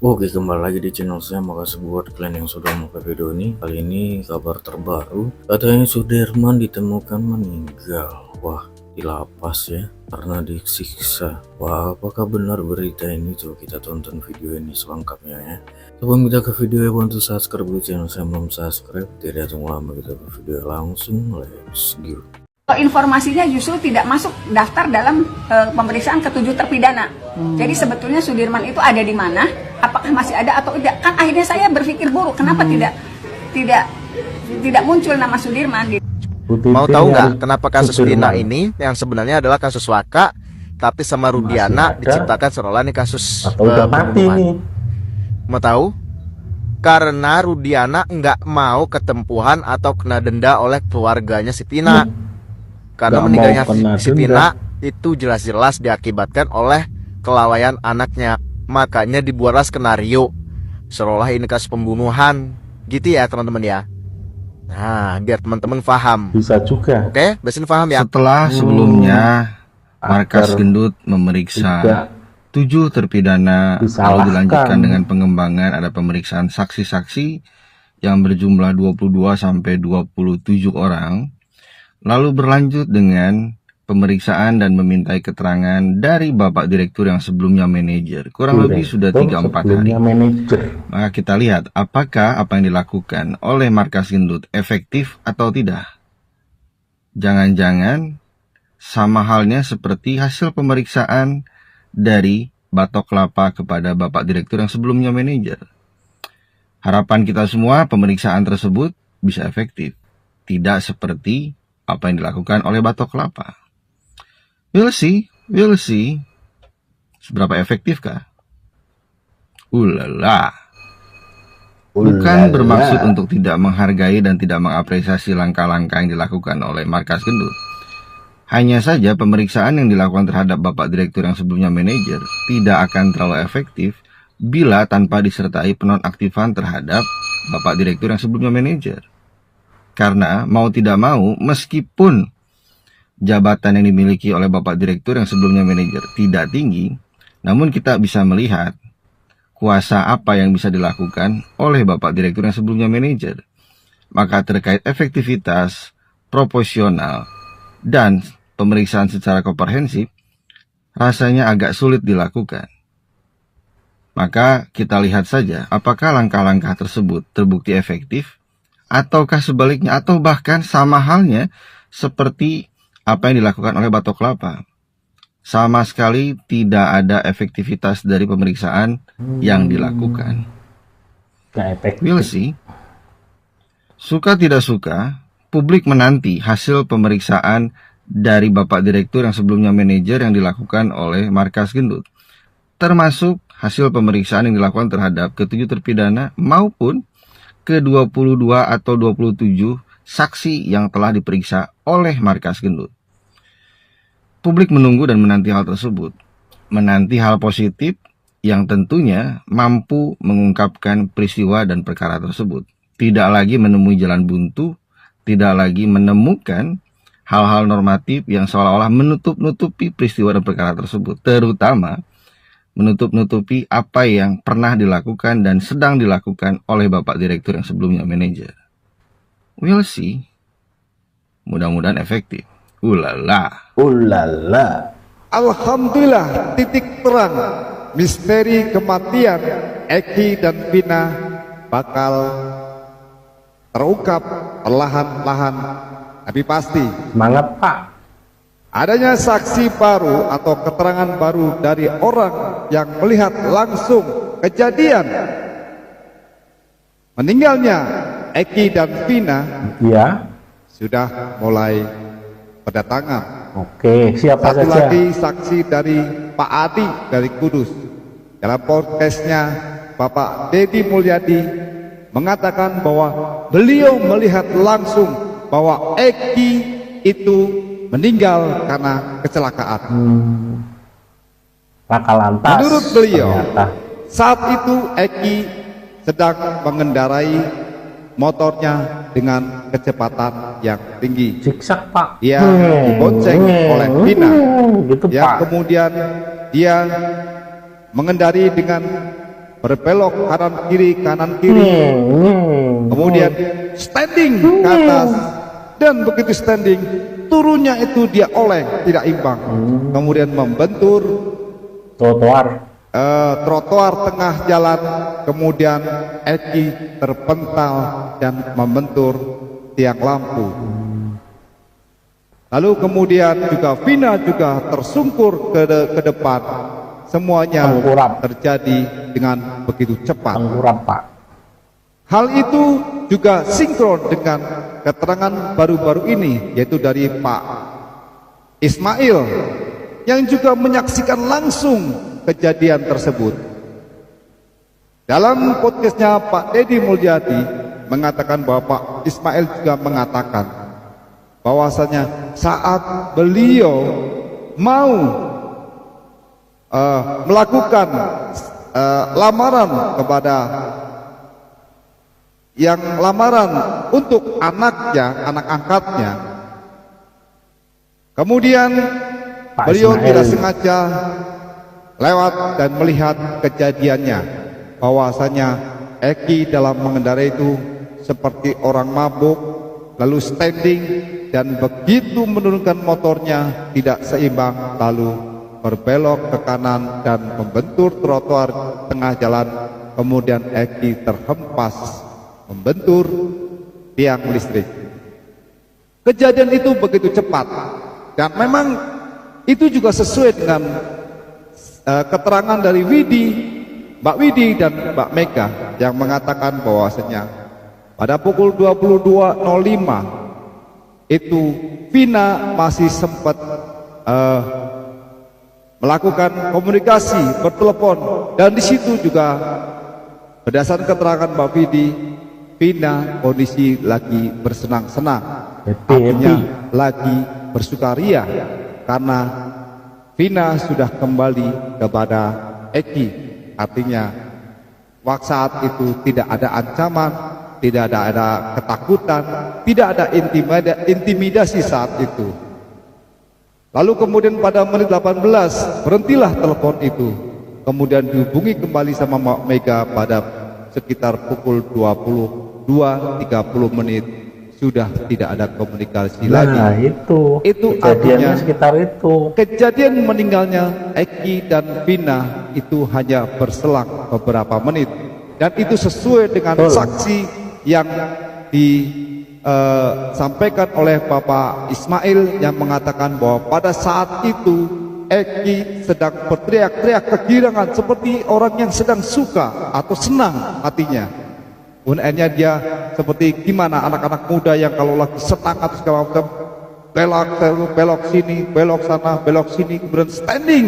Oke, kembali lagi di channel saya. Makasih buat kalian yang sudah nonton video ini. Kali ini kabar terbaru, katanya Sudirman ditemukan meninggal. Wah, di lapas ya, karena disiksa. Wah, apakah benar berita ini? Coba kita tonton video ini selengkapnya ya. Sebelum kita ke video, ya bantu subscribe di channel saya belum subscribe. Tidak tunggu lama, kita ke video langsung. Let's go. Informasinya justru tidak masuk daftar dalam pemeriksaan ketujuh terpidana. Jadi sebetulnya Sudirman itu ada di mana? Apakah masih ada atau tidak? Kan akhirnya saya berpikir buruk. Kenapa tidak muncul nama Sudirman? Mau tahu nggak kenapa kasus Dina ini yang sebenarnya adalah kasus Waka, tapi sama Rudiana diciptakan seolah ini kasus pembunuhan? Mau tahu? Karena Rudiana nggak mau ketempuhan atau kena denda oleh keluarganya si Tina. Karena meninggalnya si Tina itu jelas-jelas diakibatkan oleh kelalaian anaknya. Makanya dibuatlah skenario seolah ini kasus pembunuhan. Gitu ya teman-teman ya. Nah, biar teman-teman paham. Bisa juga. Oke, Basin paham ya. Setelah sebelumnya Markas Gendut memeriksa 7 terpidana, lalu dilanjutkan dengan pengembangan, ada pemeriksaan saksi-saksi yang berjumlah 22 sampai 27 orang. Lalu berlanjut dengan pemeriksaan dan memintai keterangan dari Bapak Direktur yang sebelumnya manajer. Kurang lebih sudah 3-4 hari. Maka kita lihat apakah apa yang dilakukan oleh Markas Gendut efektif atau tidak. Jangan-jangan sama halnya seperti hasil pemeriksaan dari Batok Kelapa kepada Bapak Direktur yang sebelumnya manajer. Harapan kita semua pemeriksaan tersebut bisa efektif. Tidak seperti apa yang dilakukan oleh Batok Kelapa. We'll see. Seberapa efektifkah? Ulala. Bukan bermaksud untuk tidak menghargai dan tidak mengapresiasi langkah-langkah yang dilakukan oleh Markas Gendut. Hanya saja pemeriksaan yang dilakukan terhadap Bapak Direktur yang sebelumnya manajer tidak akan terlalu efektif bila tanpa disertai penonaktifan terhadap Bapak Direktur yang sebelumnya manajer. Karena mau tidak mau, meskipun jabatan yang dimiliki oleh Bapak Direktur yang sebelumnya manajer tidak tinggi, namun kita bisa melihat kuasa apa yang bisa dilakukan oleh Bapak Direktur yang sebelumnya manajer. Maka terkait efektivitas, proporsional, dan pemeriksaan secara komprehensif, rasanya agak sulit dilakukan. Maka kita lihat saja apakah langkah-langkah tersebut terbukti efektif, ataukah sebaliknya, atau bahkan sama halnya seperti apa yang dilakukan oleh Batok Kelapa. Sama sekali tidak ada efektivitas dari pemeriksaan yang dilakukan. We'll see. Suka tidak suka, publik menanti hasil pemeriksaan dari Bapak Direktur yang sebelumnya manajer yang dilakukan oleh Markas Gendut. Termasuk hasil pemeriksaan yang dilakukan terhadap ke-7 terpidana maupun ke-22 atau 27 saksi yang telah diperiksa oleh Markas Gendut. Publik menunggu dan menanti hal tersebut. Menanti hal positif yang tentunya mampu mengungkapkan peristiwa dan perkara tersebut. Tidak lagi menemui jalan buntu, tidak lagi menemukan hal-hal normatif yang seolah-olah menutup-nutupi peristiwa dan perkara tersebut. Terutama menutup-nutupi apa yang pernah dilakukan dan sedang dilakukan oleh Bapak Direktur yang sebelumnya manajer. We'll see. Mudah-mudahan efektif. Ulala. Alhamdulillah, titik terang misteri kematian Eki dan Vina bakal terungkap perlahan-lahan, tapi pasti. Semangat Pak. Adanya saksi baru atau keterangan baru dari orang yang melihat langsung kejadian meninggalnya Eki dan Vina Ya. sudah mulai berdatangan. Oke, siapa Satu saja? lagi saksi dari Pak Adi dari Kudus. Dalam podcastnya Bapak Dedi Mulyadi mengatakan bahwa beliau melihat langsung bahwa Eki itu meninggal karena kecelakaan. Laka lantas. Menurut beliau, ternyata. saat itu Eki sedang mengendarai motornya dengan kecepatan yang tinggi. Zigzag Pak. Dia dibonceng oleh Vina, Gitu yang Pak. kemudian dia mengendari dengan berbelok kanan kiri, kemudian standing ke atas, dan begitu standing turunnya itu dia oleng tidak imbang, kemudian membentur trotoar tengah jalan, kemudian Eki terpental dan membentur tiang lampu. Lalu kemudian juga Vina juga tersungkur ke depan. Semuanya terjadi dengan begitu cepat. Hal itu juga sinkron dengan keterangan baru-baru ini, yaitu dari Pak Ismail yang juga menyaksikan langsung kejadian tersebut. Dalam podcastnya Pak Deddy Mulyadi mengatakan bahwa Pak Ismail juga mengatakan bahwasanya saat beliau mau melakukan lamaran kepada lamaran untuk anaknya, anak angkatnya, kemudian beliau tidak sengaja lewat dan melihat kejadiannya, bahwasanya Eki dalam mengendarai itu seperti orang mabuk, lalu standing, dan begitu menurunkan motornya tidak seimbang, lalu berbelok ke kanan dan membentur trotoar tengah jalan, kemudian Eki terhempas membentur tiang listrik. Kejadian itu begitu cepat, dan memang itu juga sesuai dengan keterangan dari Mbak Widi dan Mbak Mega yang mengatakan bahwasanya pada pukul 22.05 itu Vina masih sempat melakukan komunikasi bertelepon, dan di situ juga berdasarkan keterangan Mbak Widi, Vina kondisi lagi bersenang-senang, artinya lagi bersukaria karena Vina sudah kembali kepada Eki. Artinya waktu saat itu tidak ada ancaman, tidak ada ketakutan, tidak ada intimidasi saat itu. Lalu kemudian pada menit 18 berhentilah telepon itu, kemudian dihubungi kembali sama Mbak Mega pada sekitar pukul 22.30 menit. Sudah tidak ada komunikasi lagi. Itu artinya sekitar itu. Kejadian meninggalnya Eki dan Vina itu hanya berselang beberapa menit, dan itu sesuai dengan saksi yang disampaikan oleh Bapak Ismail yang mengatakan bahwa pada saat itu Eki sedang berteriak-teriak kegirangan seperti orang yang sedang suka atau senang hatinya. Untuknya dia seperti gimana anak-anak muda yang kalau lagi senang atau segala macam, belok sini, belok sana, belok sini, kemudian standing.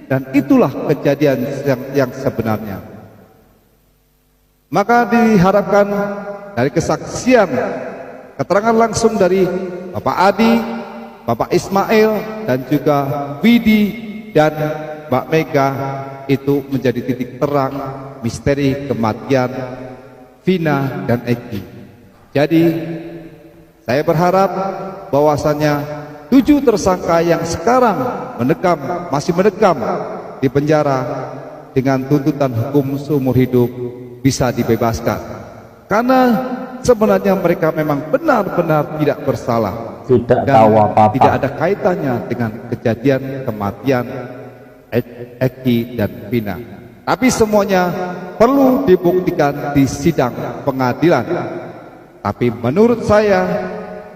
Dan itulah kejadian yang sebenarnya. Maka diharapkan dari kesaksian, keterangan langsung dari Bapak Adi, Bapak Ismail, dan juga Widi dan Mbak Mega itu menjadi titik terang misteri kematian Vina dan Eki. Jadi saya berharap bahwasanya 7 tersangka yang sekarang masih mendekam di penjara dengan tuntutan hukum seumur hidup bisa dibebaskan, karena sebenarnya mereka memang benar-benar tidak bersalah, Tidak tahu apa-apa. tidak ada kaitannya dengan kejadian kematian Eki dan Vina. Tapi semuanya perlu dibuktikan di sidang pengadilan. Tapi menurut saya,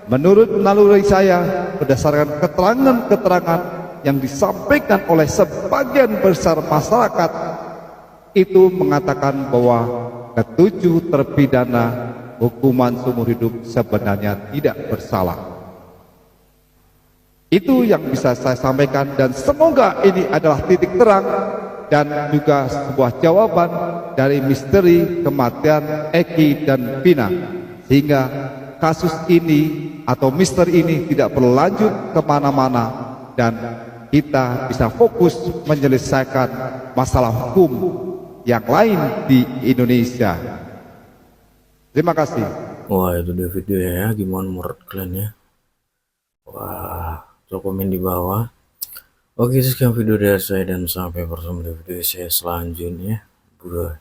menurut naluri saya, berdasarkan keterangan-keterangan yang disampaikan oleh sebagian besar masyarakat, itu mengatakan bahwa ke-7 terpidana hukuman seumur hidup sebenarnya tidak bersalah. Itu yang bisa saya sampaikan, dan semoga ini adalah titik terang dan juga sebuah jawaban dari misteri kematian Eki dan Vina, sehingga kasus ini atau misteri ini tidak berlanjut kemana-mana dan kita bisa fokus menyelesaikan masalah hukum yang lain di Indonesia. Terima kasih. Wah, itu dia video ya, gimana menurut kalian ya? Wah, coba komen di bawah. Oke, sekian video dari saya dan sampai bertemu di video saya selanjutnya. Bye.